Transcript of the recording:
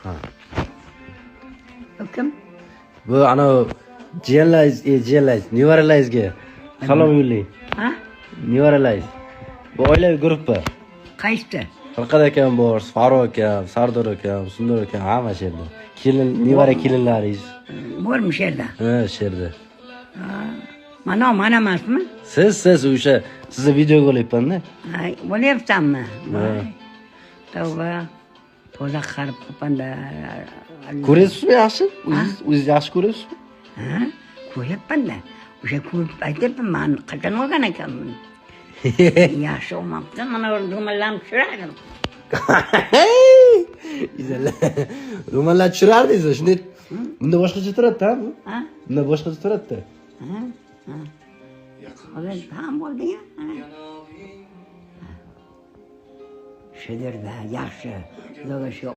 Ha. Kim? Bu ana jiyanlar, nevaralaringizga salom yo'llang. Ha? Nevaralaringiz. Bu oilaviy guruhmi? Qaysi? Farqat akam bor, Farruh akam, Sardor akam, Sundor akam, hamma shu yerda. Nevara kelinlaringiz. Bormish yerda. Ha, shu yerda. Mana emasmi? Siz o'sha sizni videoga olyapman-da. Bo'lyapsanmi? Tavba. To'la qarib qopanda. Ko'ryapsizmi yaxshi? O'zingiz yaxshi ko'ryapsizmi? Ha? Ko'ryapman-da. O'sha ko'rib aytyapman, men qachon olgan ekanman. Yaxshi olmabdi, mana ro'mollarni tushirardim. Ro'mollar tushirardingiz, shunday. Bunda boshqacha turadi-da bu. Ha? Bunda boshqacha turadi-da. Ha? Hozir ham bo'ldi-ya. Shu yerda yaxshi, xudoga shu